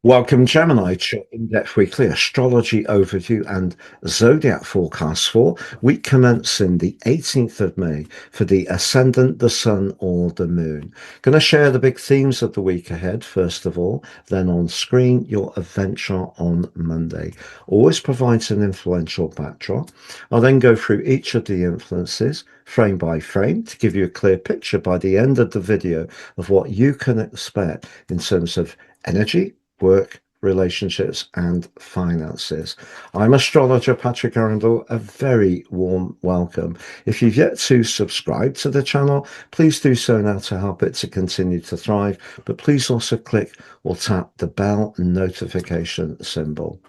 Welcome, Gemini, to your in-depth weekly astrology overview and zodiac forecast for week commencing the 18th of May for the ascendant, the sun, or the moon. Going to share the big themes of the week ahead, first of all, then on screen, your adventure on Monday. Always provides an influential backdrop. I'll then go through each of the influences frame by frame to give you a clear picture by the end of the video of what you can expect in terms of energy, work, relationships, and finances. I'm astrologer Patrick Arundel. A very warm welcome. If you've yet to subscribe to the channel, please do so now to help it to continue to thrive. But please also click or tap the bell notification symbol.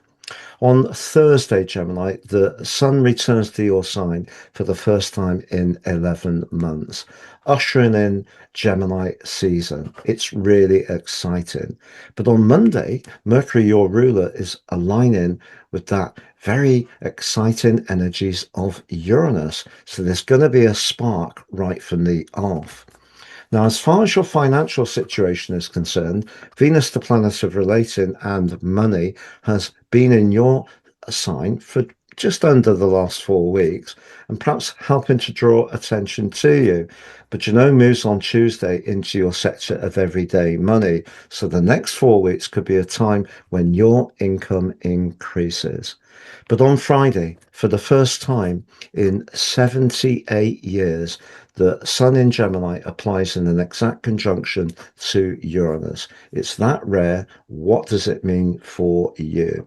On Thursday, Gemini, the sun returns to your sign for the first time in 11 months, ushering in Gemini season. It's really exciting. But on Monday, Mercury, your ruler, is aligning with that very exciting energies of Uranus. So there's going to be a spark right from the off. Now, as far as your financial situation is concerned, Venus, the planet of relating and money, has been in your sign for just under the last 4 weeks and perhaps helping to draw attention to you. But moves on Tuesday into your sector of everyday money. So the next 4 weeks could be a time when your income increases. But on Friday, for the first time in 78 years, the Sun in Gemini applies in an exact conjunction to Uranus. It's that rare. What does it mean for you?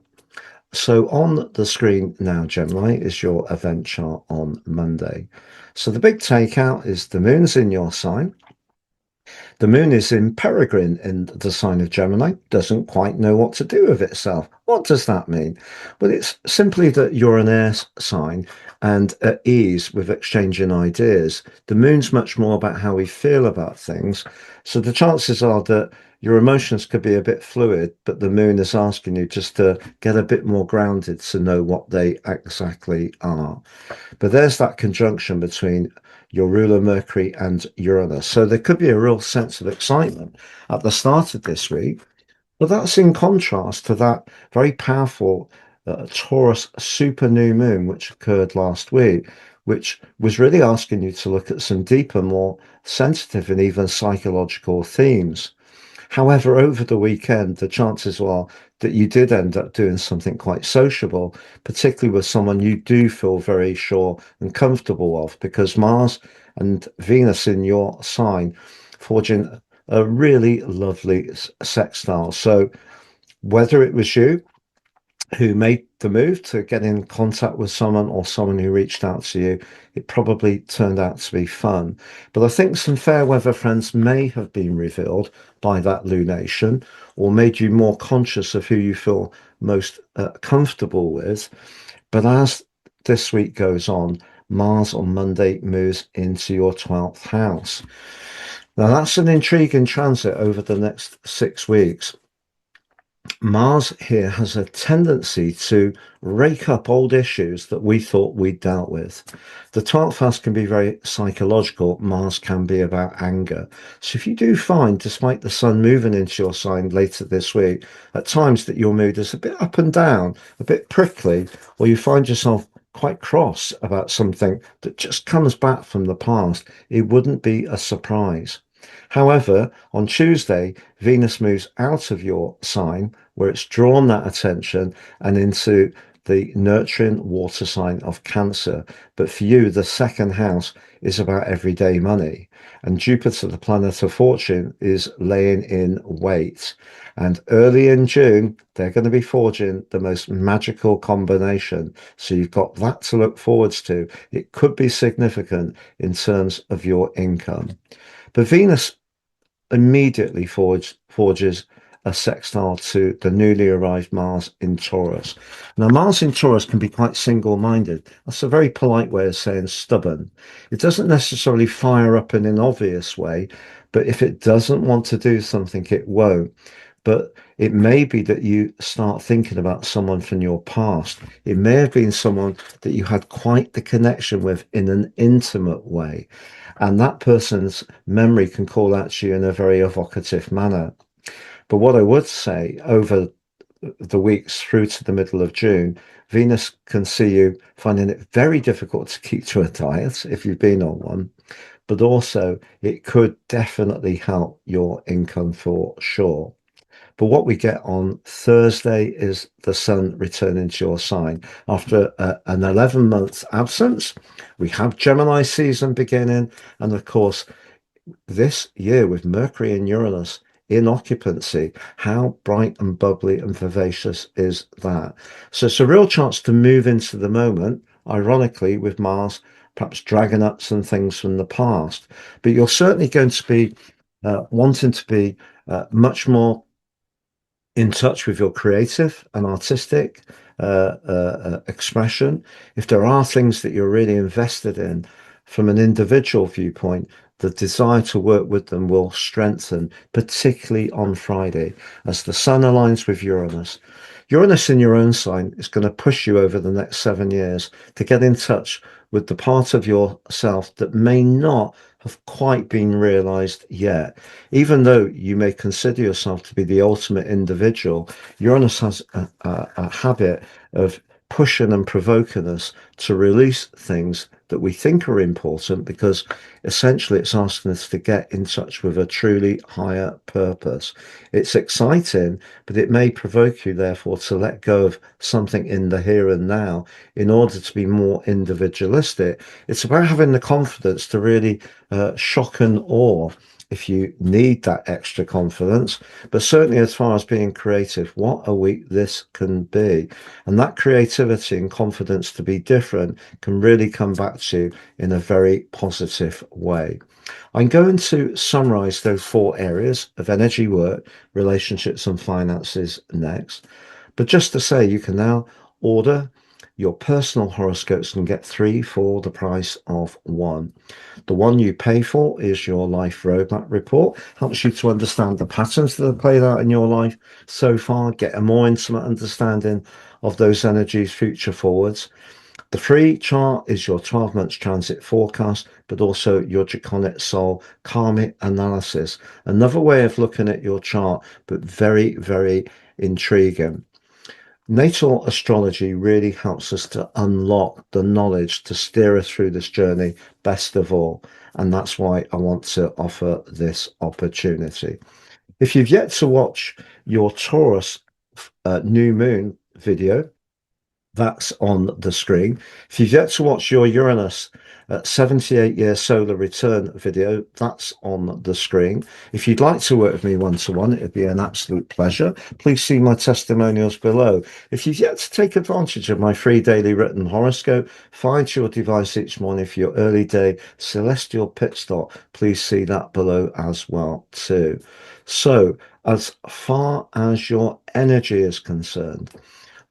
So on the screen now, Gemini, is your event chart on Monday. So the big takeout is the moon's in your sign. The moon is in Peregrine in the sign of Gemini, doesn't quite know what to do with itself. What does that mean? Well, it's simply that you're an air sign and at ease with exchanging ideas. The moon's much more about how we feel about things. So the chances are that your emotions could be a bit fluid, but the moon is asking you just to get a bit more grounded to know what they exactly are. But there's that conjunction between your ruler Mercury and Uranus. So there could be a real sense of excitement at the start of this week. But that's in contrast to that very powerful Taurus super new moon, which occurred last week, which was really asking you to look at some deeper, more sensitive and even psychological themes. However, over the weekend, the chances are that you did end up doing something quite sociable, particularly with someone you do feel very sure and comfortable of, because Mars and Venus in your sign forging a really lovely sextile. So whether it was you who made the move to get in contact with someone or someone who reached out to you, it probably turned out to be fun. But I think some fair weather friends may have been revealed by that lunation or made you more conscious of who you feel most comfortable with. But as this week goes on, Mars on Monday moves into your 12th house. Now, that's an intriguing transit over the next 6 weeks. Mars here has a tendency to rake up old issues that we thought we'd dealt with. The 12th house can be very psychological. Mars can be about anger. So if you do find, despite the sun moving into your sign later this week, at times that your mood is a bit up and down, a bit prickly, or you find yourself quite cross about something that just comes back from the past, it wouldn't be a surprise. However, on Tuesday, Venus moves out of your sign where it's drawn that attention and into the nurturing water sign of Cancer. But for you, the second house is about everyday money. And Jupiter, the planet of fortune, is laying in wait. And early in June, they're going to be forging the most magical combination. So you've got that to look forwards to. It could be significant in terms of your income. But Venus immediately forges a sextile to the newly arrived Mars in Taurus. Now, Mars in Taurus can be quite single-minded. That's a very polite way of saying stubborn. It doesn't necessarily fire up in an obvious way, but if it doesn't want to do something, it won't. But it may be that you start thinking about someone from your past. It may have been someone that you had quite the connection with in an intimate way. And that person's memory can call out to you in a very evocative manner. But what I would say, over the weeks through to the middle of June, Venus can see you finding it very difficult to keep to a diet if you've been on one, but also it could definitely help your income for sure. But what we get on Thursday is the sun returning to your sign. After an 11-month absence, we have Gemini season beginning. And of course, this year with Mercury and Uranus in occupancy, how bright and bubbly and vivacious is that? So it's a real chance to move into the moment, ironically, with Mars perhaps dragging up some things from the past. But you're certainly going to be wanting to be much more in touch with your creative and artistic expression. If there are things that you're really invested in from an individual viewpoint, the desire to work with them will strengthen, particularly on Friday, as the sun aligns with Uranus. Uranus in your own sign is going to push you over the next 7 years to get in touch with the part of yourself that may not have quite been realized yet. Even though you may consider yourself to be the ultimate individual, Uranus has a habit of pushing and provoking us to release things that we think are important, because essentially it's asking us to get in touch with a truly higher purpose. It's exciting, but it may provoke you, therefore, to let go of something in the here and now in order to be more individualistic. It's about having the confidence to really shock and awe if you need that extra confidence. But certainly, as far as being creative, what a week this can be. And that creativity and confidence to be different can really come back to you in a very positive way. I'm going to summarize those 4 areas of energy, work, relationships, and finances next. But just to say, you can now order your personal horoscopes and get 3 for the price of 1. The one you pay for is your life roadmap report. Helps you to understand the patterns that have played out in your life so far, get a more intimate understanding of those energies future forwards. The free chart is your 12 months transit forecast, but also your Draconic Soul karmic analysis. Another way of looking at your chart, but very, very intriguing. Natal astrology really helps us to unlock the knowledge to steer us through this journey best of all. And that's why I want to offer this opportunity. If you've yet to watch your Taurus new moon video, that's on the screen. If you've yet to watch your Uranus 78-year solar return video, that's on the screen. If you'd like to work with me one-to-one, it'd be an absolute pleasure. Please see my testimonials below. If you've yet to take advantage of my free daily written horoscope, find your device each morning for your early day celestial pit stop. Please see that below as well too. So, as far as your energy is concerned,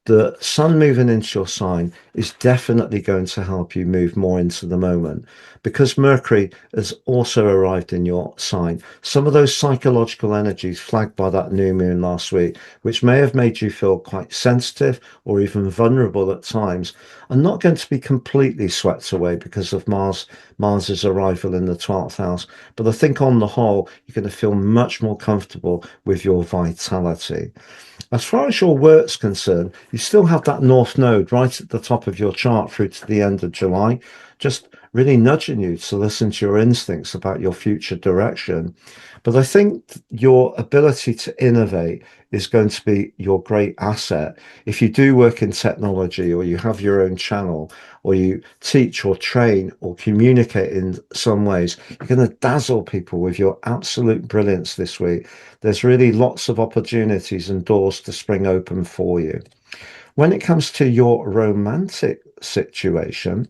the sun moving into your sign is definitely going to help you move more into the moment, because Mercury has also arrived in your sign. Some of those psychological energies flagged by that new moon last week, which may have made you feel quite sensitive or even vulnerable at times, are not going to be completely swept away because of Mars's arrival in the 12th house. But I think on the whole, you're going to feel much more comfortable with your vitality. As far as your work's concerned, you still have that North Node right at the top of your chart through to the end of July, just really nudging you to listen to your instincts about your future direction. But I think your ability to innovate is going to be your great asset. If you do work in technology, or you have your own channel, or you teach or train or communicate in some ways, you're going to dazzle people with your absolute brilliance this week. There's really lots of opportunities and doors to spring open for you. When it comes to your romantic situation,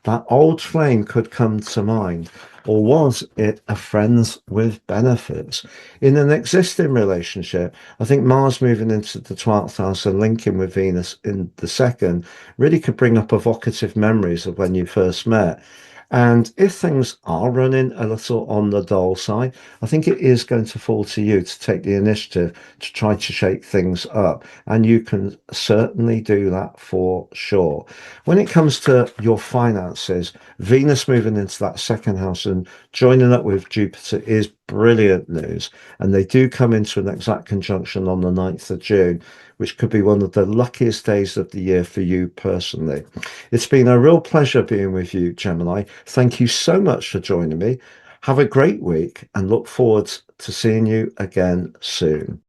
that old flame could come to mind. Or was it a friends with benefits? In an existing relationship, I think Mars moving into the 12th house and linking with Venus in the second really could bring up evocative memories of when you first met. And if things are running a little on the dull side, I think it is going to fall to you to take the initiative to try to shake things up. And you can certainly do that for sure. When it comes to your finances, Venus moving into that second house and joining up with Jupiter is brilliant news. And they do come into an exact conjunction on the 9th of June, which could be one of the luckiest days of the year for you personally. It's been a real pleasure being with you, Gemini. Thank you so much for joining me. Have a great week and look forward to seeing you again soon.